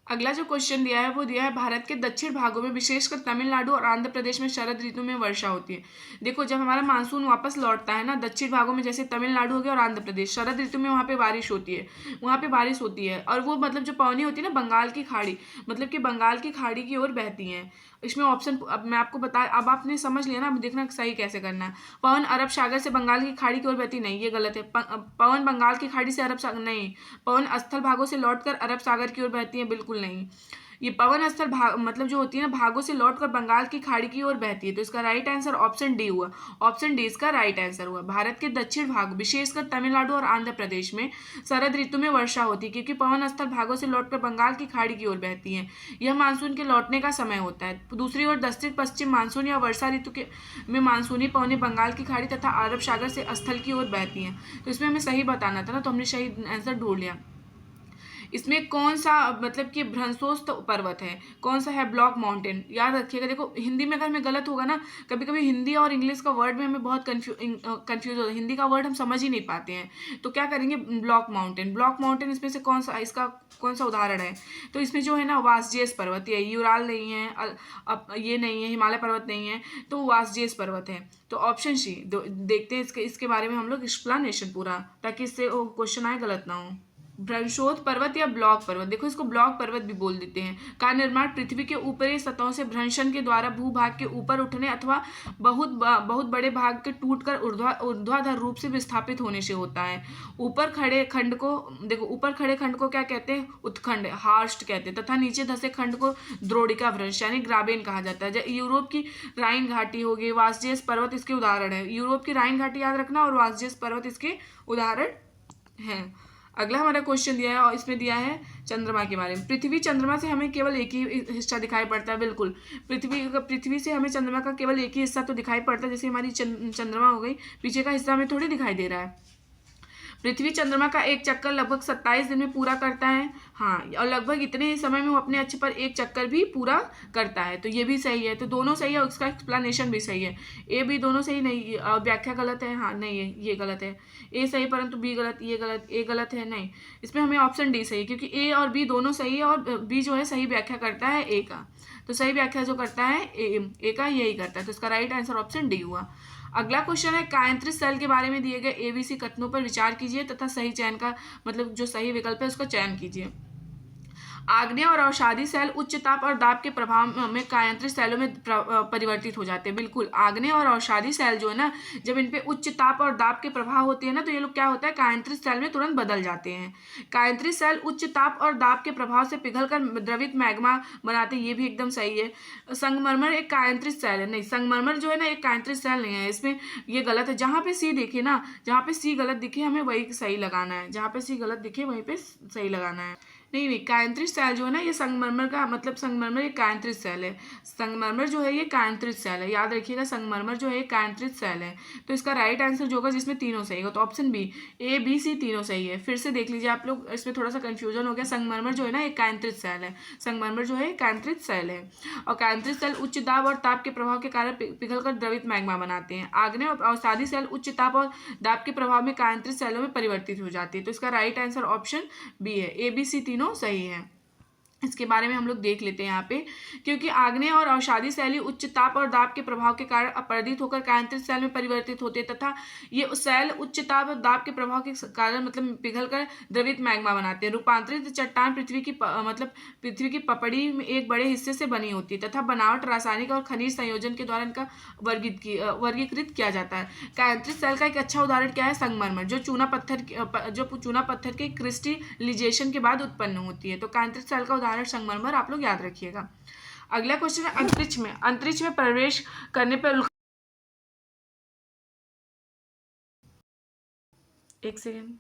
अगला जो क्वेश्चन दिया है वो दिया है, भारत के दक्षिण भागों में विशेषकर तमिलनाडु और आंध्र प्रदेश में शरद ऋतु में वर्षा होती है। देखो जब हमारा मानसून वापस लौटता है ना दक्षिण भागों में, जैसे तमिलनाडु हो गया और आंध्र प्रदेश, शरद ऋतु में वहाँ पे बारिश होती है, वहाँ पे बारिश होती है। और वो मतलब जो पवनी होती है ना बंगाल की खाड़ी, मतलब कि बंगाल की खाड़ी की ओर बहती हैं। इसमें ऑप्शन अब मैं आपको बता, अब आपने समझ लिया ना, अब देखना सही कैसे करना है। पवन अरब सागर से बंगाल की खाड़ी की ओर बहती, नहीं ये गलत है। पवन बंगाल की खाड़ी से अरब सागर, नहीं। पवन स्थल भागों से लौटकर अरब सागर की ओर बहती है, बिल्कुल नहीं। ये पवन स्थल भाग मतलब जो होती है ना भागों से लौटकर बंगाल की खाड़ी की ओर बहती है, तो इसका राइट आंसर ऑप्शन डी हुआ। ऑप्शन डी इसका राइट आंसर हुआ। भारत के दक्षिण भाग विशेषकर तमिलनाडु और आंध्र प्रदेश में शरद ऋतु में वर्षा होती है क्योंकि पवन स्थल भागों से लौटकर बंगाल की खाड़ी की ओर बहती है। यह मानसून के लौटने का समय होता है। दूसरी ओर दक्षिण पश्चिम मानसून या वर्षा ऋतु के में मानसूनी पवनें बंगाल की खाड़ी तथा अरब सागर से स्थल की ओर बहती हैं। तो इसमें हमें सही बताना था ना, तो हमने सही आंसर ढूंढ लिया। इसमें कौन सा मतलब कि भ्रंशोस्त पर्वत है, कौन सा है? ब्लॉक माउंटेन, याद रखिएगा। देखो हिंदी में अगर मैं गलत होगा ना, कभी कभी हिंदी और इंग्लिश का वर्ड में हमें बहुत कंफ्यूज होता है, हिंदी का वर्ड हम समझ ही नहीं पाते हैं, तो क्या करेंगे? Block mountain. ब्लॉक माउंटेन इसमें से कौन सा, इसका कौन सा उदाहरण है? तो इसमें जो है ना वासजेस पर्वत, ये यूराल नहीं है, ये नहीं है, हिमालय पर्वत नहीं है, तो वासजेस पर्वत है। तो ऑप्शन सी देखते हैं इसके बारे में हम लोग एक्सप्लेनेशन पूरा, ताकि इससे क्वेश्चन आए गलत ना हो। भ्रंशोत पर्वत या ब्लॉक पर्वत, देखो इसको ब्लॉक पर्वत भी बोल देते हैं, का निर्माण पृथ्वी के ऊपरी सतहों से भ्रंशन के द्वारा भूभाग के ऊपर उठने अथवा बहुत बड़े भाग के टूटकर ऊर्ध्वाधर रूप से विस्थापित होने से होता है। ऊपर खड़े खंड को देखो, ऊपर खड़े खंड को क्या कहते हैं? उत्खंड, हार्स्ट कहते हैं, तथा नीचे धसे खंड को द्रोणिका भ्रंश यानी ग्राबेन कहा जाता है। यूरोप की राइन घाटी होगी, वासजेस पर्वत इसके उदाहरण है। यूरोप की राइन घाटी याद रखना, और वासजेस पर्वत इसके उदाहरण है। अगला हमारा क्वेश्चन दिया है और इसमें दिया है चंद्रमा के बारे में। पृथ्वी चंद्रमा से हमें केवल एक ही हिस्सा दिखाई पड़ता है, बिल्कुल। पृथ्वी से हमें चंद्रमा का केवल एक ही हिस्सा तो दिखाई पड़ता है, जैसे हमारी चंद्रमा हो गई, पीछे का हिस्सा हमें थोड़ी दिखाई दे रहा है। पृथ्वी चंद्रमा का एक चक्कर लगभग 27 दिन में पूरा करता है, हाँ, और लगभग इतने ही समय में वो अपने अक्ष पर एक चक्कर भी पूरा करता है, तो ये भी सही है। तो दोनों सही है और इसका एक्सप्लेनेशन भी सही है। ए बी दोनों सही नहीं, व्याख्या गलत है, हाँ नहीं है, ये गलत है। ए सही परंतु बी गलत, ये गलत, ए गलत है, नहीं। इसमें हमें ऑप्शन डी सही है क्योंकि ए और बी दोनों सही है और बी जो है सही व्याख्या करता है ए का, तो सही व्याख्या जो करता है ए का यही करता है, तो इसका राइट आंसर ऑप्शन डी हुआ। अगला क्वेश्चन है, कायंत्रित सेल के बारे में दिए गए एबीसी कथनों पर विचार कीजिए तथा सही चयन का मतलब जो सही विकल्प है उसका चयन कीजिए। आग्नेय और अवसादी सेल उच्च ताप और दाब के प्रभाव में कायंत्रित सेलों में परिवर्तित हो जाते हैं, बिल्कुल। आग्नेय और अवसादी सेल जो है ना, जब इन पे उच्च ताप और दाब के प्रभाव होते हैं ना, तो ये लोग क्या होता है कायंत्रित सेल में तुरंत बदल जाते हैं। कायंत्रित सेल उच्च ताप और दाब के प्रभाव से पिघलकर द्रवित मैग्मा बनाते हैं, ये भी एकदम सही है। संगमरमर एक कायंत्रित सेल है, नहीं, संगमरमर जो है ना एक कायंत्रित सेल नहीं है, इसमें ये गलत है। जहाँ पे सी दिखे ना, जहाँ पे सी गलत दिखे हमें वही सही लगाना है, जहाँ पे सी गलत दिखे वहीं पे सही लगाना है। नहीं नहीं, कायांतरित सेल जो है ना, ये संगमरमर का मतलब संगमरमर एक कायांतरित सेल है। संगमरमर जो है ये कायांतरित सेल है, याद रखिएगा, संगमरमर जो है ये कायांतरित सेल है। तो इसका राइट आंसर जो होगा जिसमें तीनों सही होगा, तो option B, A B C तीनों सही है। फिर से देख लीजिए आप लोग, इसमें थोड़ा सा कंफ्यूजन हो गया। संगमरमर जो है ना एक कायांतरित सेल है, संगमरमर जो है कायांतरित सेल है। और कायांतरित सेल उच्च दाब और ताप के प्रभाव के कारण पिघलकर द्रवित मैग्मा बनाते हैं। आग्नेय और अवसादी सेल उच्च ताप और दाब के प्रभाव में कायांतरित सेलों में परिवर्तित हो जाती है। तो इसका राइट आंसर ऑप्शन बी है, ए बी सी तीनों सही है। इसके बारे में हम लोग देख लेते हैं यहाँ पे, क्योंकि आग्नेय और अवसादी सेल उच्च ताप और दाब के प्रभाव के कारण अपरदित होकर कायांतरित सेल में परिवर्तित होते हैं, तथा ये सेल उच्च ताप और दाब के प्रभाव के कारण मतलब पिघलकर द्रवित मैग्मा बनाते हैं। रूपांतरित चट्टान पृथ्वी की पपड़ी में एक बड़े हिस्से से बनी होती है तथा बनावट, रासायनिक और खनिज संयोजन के द्वारा इनका वर्गीकृत किया जाता है। कायांतरित सेल का एक अच्छा उदाहरण क्या है? संगमरमर, जो चूना पत्थर के क्रिस्टलाइजेशन के बाद उत्पन्न होती है। तो कायांतरित सेल का उदाहरण संगमरमर, आप लोग याद रखिएगा। अगला क्वेश्चन है अंतरिक्ष में प्रवेश करने पर, एक सेकेंड,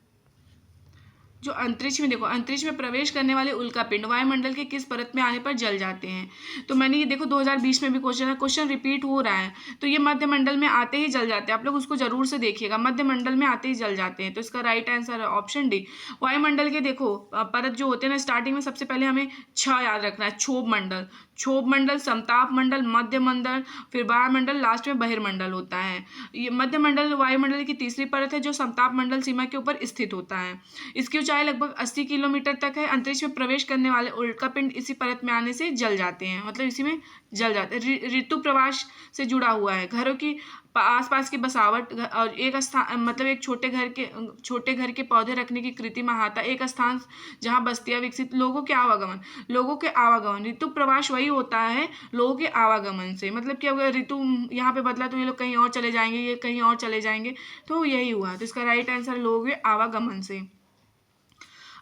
जो अंतरिक्ष में देखो, अंतरिक्ष में प्रवेश करने वाले उल्कापिंड वायुमंडल के किस परत में आने पर जल जाते हैं? तो मैंने ये देखो 2020 में भी क्वेश्चन रिपीट हो रहा है, तो ये मध्य मंडल में आते ही जल जाते हैं। आप लोग उसको जरूर से देखिएगा, मध्य मंडल में आते ही जल जाते हैं। तो इसका राइट आंसर है ऑप्शन डी। वायुमंडल के देखो परत जो होते हैं ना, स्टार्टिंग में सबसे पहले हमें 6 याद रखना है। क्षोभ मंडल, समताप मंडल, मध्य मंडल, फिर वायुमंडल, लास्ट में बहिर्मंडल होता है। ये मध्य मंडल वायुमंडल की तीसरी परत है जो समताप मंडल सीमा के ऊपर स्थित होता है। इसकी ऊंचाई लगभग 80 किलोमीटर तक है। अंतरिक्ष में प्रवेश करने वाले उल्कापिंड इसी परत में आने से जल जाते हैं, मतलब इसी में जल जाते हैं। ऋतु प्रवास से जुड़ा हुआ है। घरों की आसपास की बसावट और एक स्थान मतलब एक छोटे घर के पौधे रखने की कृत्रिम अहाता, एक स्थान जहां बस्तियां विकसित, लोगों के आवागमन। ऋतु प्रवास वही होता है लोगों के आवागमन से, मतलब कि अगर ऋतु यहाँ पे बदला तो ये लोग कहीं और चले जाएंगे, ये कहीं और चले जाएंगे, तो यही हुआ। तो इसका राइट आंसर लोगों के आवागमन से।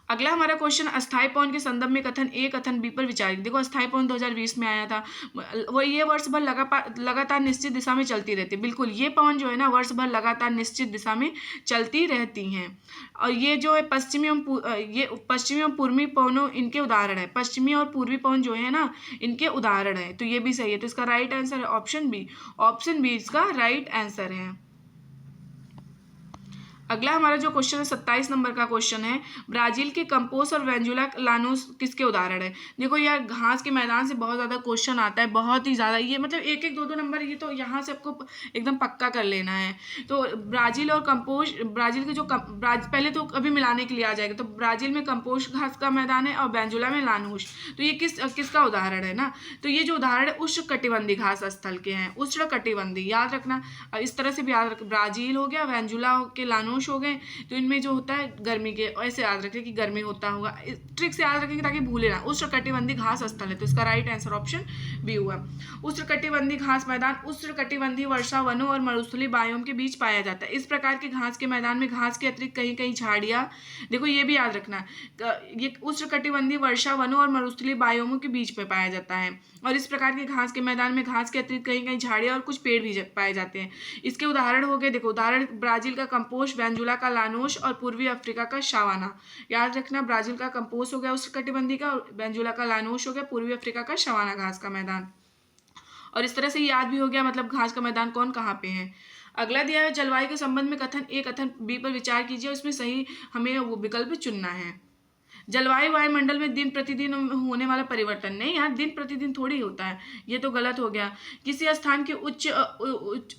अगला हमारा क्वेश्चन अस्थायी पवन के संदर्भ में कथन ए कथन बी पर विचार। देखो अस्थायी पवन 2020 में आया था, वो ये वर्ष भर लगातार निश्चित दिशा में चलती रहती है। बिल्कुल, ये पवन जो है ना वर्ष भर लगातार निश्चित दिशा में चलती रहती हैं। और ये जो है पश्चिमी एवं पूर्वी पवनों इनके उदाहरण है। पश्चिमी और पूर्वी पवन जो है ना इनके उदाहरण है, तो ये भी सही है। तो इसका राइट आंसर है ऑप्शन बी। ऑप्शन बी इसका राइट आंसर है। अगला हमारा जो क्वेश्चन है 27 नंबर का क्वेश्चन है, ब्राजील के कंपोस और वेंजुला लानोस किसके उदाहरण है? देखो यार, घास के मैदान से बहुत ज़्यादा क्वेश्चन आता है, बहुत ही ज़्यादा, ये मतलब एक एक दो नंबर, ये तो यहाँ से आपको एकदम पक्का कर लेना है। तो ब्राजील और कंपोज, ब्राजील के जो पहले तो अभी मिलाने के लिए आ जाएगा। तो ब्राजील में कंपोस्ट घास का मैदान है और वेंजुला में लानूस, तो ये किसका उदाहरण है ना? तो ये जो उदाहरण है उष्णकटिबंधीय घास स्थल के हैं, उष्णकटिबंधीय, याद रखना। इस तरह से भी याद रख, ब्राजील हो गया, वेंजुला के लानूस हो गए, तो इनमें जो होता है गर्मी के, ऐसे याद रखें कि गर्मी होता होगा, ट्रिक से याद रखेंगे ताकि भूले ना। उष्णकटिबंधीय घास स्थल है, तो इसका राइट आंसर ऑप्शन बी हुआ। उष्णकटिबंधीय घास मैदान उष्णकटिबंधीय वर्षा वनों और मरुस्थलीय बायोम के बीच पाया जाता है। इस प्रकार के घास के मैदान में घास के अतिरिक्त कहीं कहीं झाड़ियां, देखो ये भी याद रखना, ये उष्णकटिबंधीय वर्षा वनों और मरुस्थलीय बायोमों के बीच में पाया जाता है। और इस प्रकार के घास के मैदान में घास के अतिरिक्त कहीं कहीं झाड़ियां और कुछ पेड़ भी पाए जाते हैं। इसके उदाहरण हो गए, देखो उदाहरण, ब्राजील का कंपोस्ट, वेंजुला का लानोस और पूर्वी अफ्रीका का शावाना। याद रखना, ब्राजील का कंपोस्ट हो गया उष्णकटिबंधीय का, और वेंजुला का लानोस हो गया पूर्वी अफ्रीका का शावाना घास का मैदान। और इस तरह से याद भी हो गया मतलब घास का मैदान कौन कहाँ पे है। अगला दिया है जलवायु के संबंध में कथन ए कथन बी पर विचार कीजिए, उसमें सही हमें वो विकल्प चुनना है। जलवायु वायुमंडल में दिन प्रतिदिन होने वाला परिवर्तन, नहीं यार, दिन प्रतिदिन थोड़ी होता है, ये तो गलत हो गया। किसी स्थान के उच्च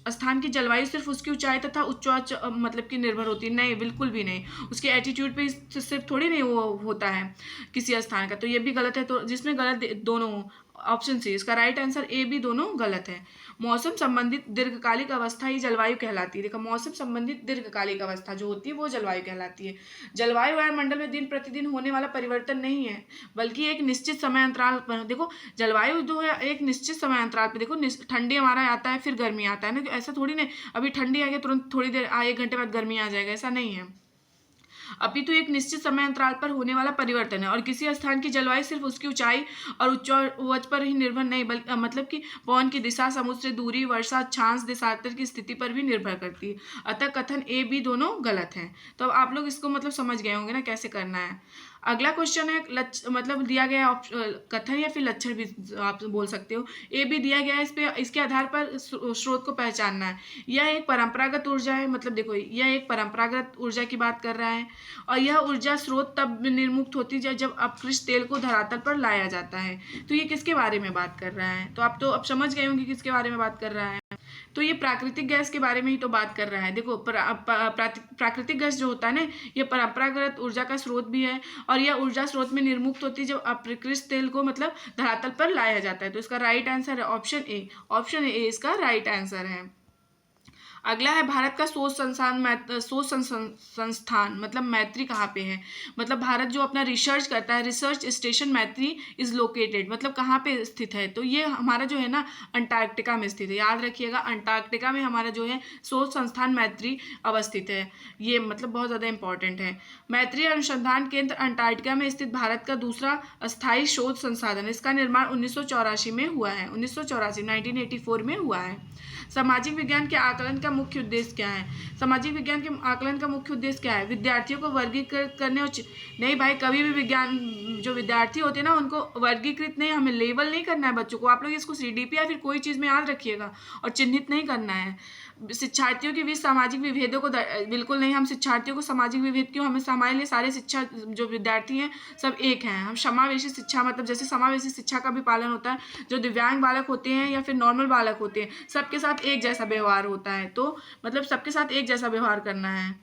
स्थान की जलवायु सिर्फ उसकी ऊंचाई तथा उच्च मतलब कि निर्भर होती है, नहीं बिल्कुल भी नहीं। उसके एटीट्यूड पे सिर्फ थोड़ी नहीं वो होता है किसी स्थान का, तो ये भी गलत है। तो जिसमें गलत दोनों, ऑप्शन सी, इसका राइट आंसर ए बी दोनों गलत है। मौसम संबंधित दीर्घकालिक अवस्था ही जलवायु कहलाती है। देखो मौसम संबंधित दीर्घकालिक अवस्था जो होती है वो जलवायु कहलाती है। जलवायु वायुमंडल में दिन प्रतिदिन होने वाला परिवर्तन नहीं है, बल्कि एक निश्चित समय अंतराल पर। देखो जलवायु जो है एक निश्चित समय अंतराल पर, देखो ठंडी हमारा आता है फिर गर्मी आता है ना, ऐसा थोड़ी नहीं अभी ठंडी आ गई तुरंत थोड़ी देर 1 घंटे बाद गर्मी आ जाएगा, ऐसा नहीं है। अभी तो एक निश्चित समय अंतराल पर होने वाला परिवर्तन है। और किसी स्थान की जलवायु सिर्फ उसकी ऊंचाई और उच्च पर ही निर्भर नहीं, बल्कि मतलब कि पवन की दिशा, समुद्र से दूरी, वर्षा, अक्षांश, देशांतर की स्थिति पर भी निर्भर करती है। अतः कथन ए बी दोनों गलत हैं। तो अब आप लोग इसको मतलब समझ गए होंगे ना कैसे करना है। अगला क्वेश्चन है मतलब दिया गया है कथन या फिर लक्षण भी आप बोल सकते हो। ए भी दिया गया है, इस पे इसके आधार पर स्रोत को पहचानना है। यह एक परंपरागत ऊर्जा है, मतलब देखो यह एक परंपरागत ऊर्जा की बात कर रहा है, और यह ऊर्जा स्रोत तब निर्मुक्त होती है जब अपकृष्ट तेल को धरातल पर लाया जाता है। तो ये किसके बारे में बात कर रहा है, तो आप तो अब समझ गए होंगे किसके बारे में बात कर रहा है। तो ये प्राकृतिक गैस के बारे में ही तो बात कर रहा है। देखो प्राकृतिक गैस जो होता है ना, ये परंपरागत ऊर्जा का स्रोत भी है, और यह ऊर्जा स्रोत में निर्मुक्त होती है जब अपकृष्ट तेल को मतलब धरातल पर लाया जाता है। तो इसका राइट आंसर है ऑप्शन ए। ऑप्शन ए इसका राइट आंसर है। अगला है भारत का संस्थान मतलब मैत्री कहाँ पे है। मतलब भारत जो अपना रिसर्च करता है, रिसर्च स्टेशन मैत्री इज लोकेटेड, मतलब कहाँ पे स्थित है। तो ये हमारा जो है ना अंटार्कटिका में स्थित है। याद रखिएगा, अंटार्कटिका में हमारा जो है शोध संस्थान मैत्री अवस्थित है। ये मतलब बहुत ज़्यादा इंपॉर्टेंट है। मैत्री अनुसंधान केंद्र अंटार्कटिका में स्थित भारत का दूसरा अस्थायी शोध संसाधन। इसका निर्माण 1984 में हुआ है। 1984 में हुआ है। सामाजिक विज्ञान के आकलन का मुख्य उद्देश्य क्या है। सामाजिक विज्ञान के आकलन का मुख्य उद्देश्य क्या है। विद्यार्थियों को वर्गीकृत करने और नहीं भाई, कभी भी विज्ञान जो विद्यार्थी होते हैं ना उनको वर्गीकृत नहीं, हमें लेबल नहीं करना है बच्चों को। आप लोग इसको सीडीपी या फिर कोई चीज़ में याद रखिएगा, और चिन्हित नहीं करना है। शिक्षार्थियों के बीच सामाजिक विभेदों को बिल्कुल नहीं। हम शिक्षार्थियों को सामाजिक विभेद क्यों, हमें हमारे लिए सारे शिक्षा जो विद्यार्थी हैं सब एक हैं। हम समावेशी शिक्षा मतलब जैसे समावेशी शिक्षा का भी पालन होता है, जो दिव्यांग बालक होते हैं या फिर नॉर्मल बालक होते हैं सबके साथ एक जैसा व्यवहार होता है। तो मतलब सबके साथ एक जैसा व्यवहार करना है।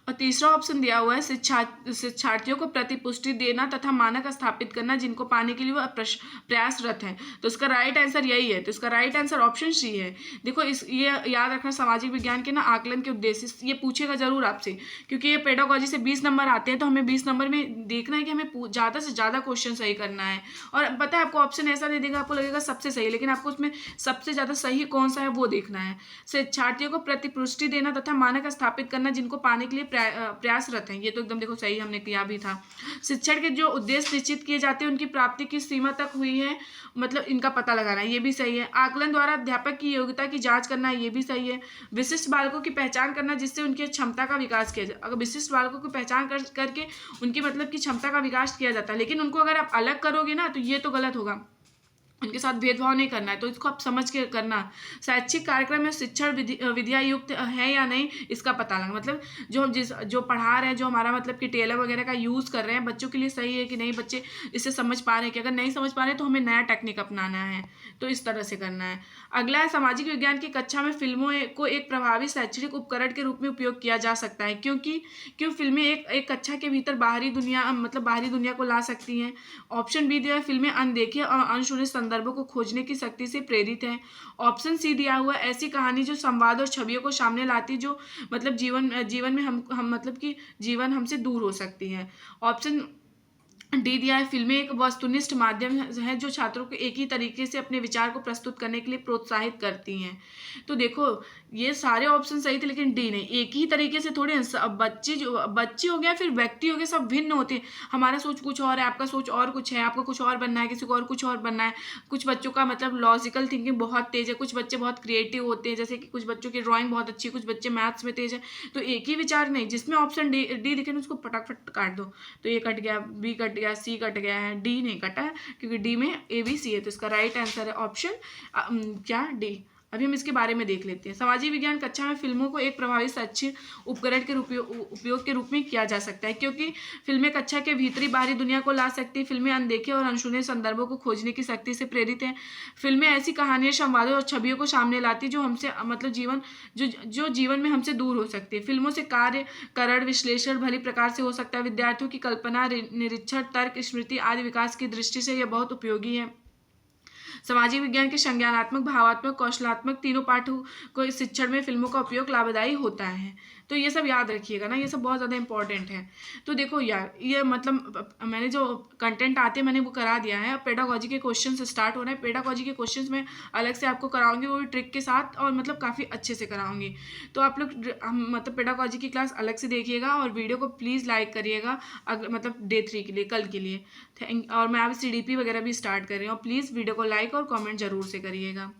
और तीसरा ऑप्शन दिया हुआ है शिक्षार्थियों को प्रतिपुष्टि देना तथा मानक स्थापित करना जिनको पाने के लिए वह प्रयासरत हैं। तो इसका राइट आंसर यही है। तो इसका राइट आंसर ऑप्शन सी है। देखो ये याद रखना, सामाजिक विज्ञान के ना आकलन के उद्देश्य ये पूछेगा जरूर आपसे, क्योंकि ये पेडागोजी से 20 नंबर आते हैं। तो हमें 20 नंबर में देखना है कि हमें ज़्यादा से ज़्यादा क्वेश्चन सही करना है। और पता है आपको ऑप्शन ऐसा दे देगा, आपको लगेगा सबसे सही, लेकिन आपको उसमें सबसे ज़्यादा सही कौन सा है वो देखना है। शिक्षार्थियों को प्रतिपुष्टि देना तथा मानक स्थापित करना जिनको पाने के लिए प्रयासरत हैं। ये तो एकदम देखो सही हमने किया भी था। शिक्षण के जो उद्देश्य निश्चित किए जाते हैं उनकी प्राप्ति किस सीमा तक हुई है, मतलब इनका पता लगाना है, ये भी सही है। आकलन द्वारा अध्यापक की योग्यता की जांच करना है, ये भी सही है। विशिष्ट बालकों की पहचान करना जिससे उनकी क्षमता का विकास किया जाए। अगर विशिष्ट बालकों की पहचान करके उनकी मतलब की क्षमता का विकास किया जाता है, लेकिन उनको अगर आप अलग करोगे ना तो ये तो गलत होगा। उनके साथ भेदभाव नहीं करना है, तो इसको आप समझ के करना। शैक्षिक कार्यक्रम में शिक्षण विधिया युक्त है या नहीं इसका पता लगा, मतलब जो हम जो पढ़ा रहे हैं, जो हमारा मतलब कि टेलर वगैरह का यूज़ कर रहे हैं बच्चों के लिए सही है कि नहीं, बच्चे इससे समझ पा रहे हैं कि अगर नहीं समझ पा रहे हैं तो हमें नया टेक्निक अपनाना है। तो इस तरह से करना है। अगला है सामाजिक विज्ञान की कक्षा में फिल्मों को एक प्रभावी शैक्षणिक उपकरण के रूप में उपयोग किया जा सकता है। क्यों फिल्में एक कक्षा के भीतर बाहरी दुनिया को ला सकती हैं। ऑप्शन बी दिया है, फिल्में अनदेखे और अनसुने संदर्भों को खोजने की शक्ति से प्रेरित है। ऑप्शन सी दिया हुआ है, ऐसी कहानी जो संवाद और छवियों को सामने लाती जो मतलब जीवन में हम मतलब कि जीवन हमसे दूर हो सकती है। ऑप्शन डी दिया है, फिल्में एक वस्तुनिष्ठ माध्यम है जो छात्रों को एक ही तरीके से अपने विचार को प्रस्तुत करने के लिए प्रोत्साहित करती हैं। तो देखो ये सारे ऑप्शन सही थे, लेकिन डी नहीं। एक ही तरीके से थोड़े बच्चे हो गया फिर व्यक्ति हो गया, सब भिन्न होते हैं। हमारा सोच कुछ और है, आपका सोच और कुछ है, आपको कुछ और बनना है, किसी को और कुछ और बनना है। कुछ बच्चों का मतलब लॉजिकल थिंकिंग बहुत तेज है, कुछ बच्चे बहुत क्रिएटिव होते हैं, जैसे कि कुछ बच्चों की ड्राइंग बहुत अच्छी है, कुछ बच्चे मैथ्स में तेज है। तो एक ही विचार नहीं, जिसमें ऑप्शन डी दिखे उसको फटाफट काट दो। तो ए कट गया, बी कट गया, सी कट गया है, डी नहीं कटा है क्योंकि डी में ए बी सी है। तो इसका राइट आंसर है ऑप्शन क्या डी। अभी हम इसके बारे में देख लेते हैं। सामाजिक विज्ञान कक्षा में फिल्मों को एक प्रभावी शैक्षिक उपकरण के उपयोग के रूप में किया जा सकता है, क्योंकि फिल्में कक्षा के भीतरी बाहरी दुनिया को ला सकती है। फिल्में अनदेखे और अनसुने संदर्भों को खोजने की शक्ति से प्रेरित हैं। फिल्में ऐसी कहानियां, संवादों और छवियों को सामने लाती जो हमसे मतलब जीवन में हमसे दूर हो सकती है। फिल्मों से कार्य करण विश्लेषण भली प्रकार से हो सकता है। विद्यार्थियों की कल्पना, निरीक्षण, तर्क, स्मृति आदि विकास की दृष्टि से यह बहुत उपयोगी है। सामाजिक विज्ञान के संज्ञानात्मक, भावात्मक, कौशलात्मक तीनों पाठों को शिक्षण में फिल्मों का उपयोग लाभदायी होता है। तो ये सब याद रखिएगा ना, ये सब बहुत ज़्यादा इंपॉर्टेंट है। तो देखो यार, ये मतलब मैंने जो कंटेंट आते हैं मैंने वो करा दिया है। अब पेडागोजी के क्वेश्चन से स्टार्ट हो रहे हैं। पेडागोजी के क्वेश्चन में अलग से आपको कराऊंगी, वो भी ट्रिक के साथ, और मतलब काफ़ी अच्छे से कराऊंगी। तो आप लोग मतलब पेडागोजी की क्लास अलग से देखिएगा, और वीडियो को प्लीज़ लाइक करिएगा मतलब डे 3 के लिए, कल के लिए। और मैं अब CDP वगैरह भी स्टार्ट कर रही हूँ। प्लीज़ वीडियो को लाइक और कमेंट ज़रूर से करिएगा।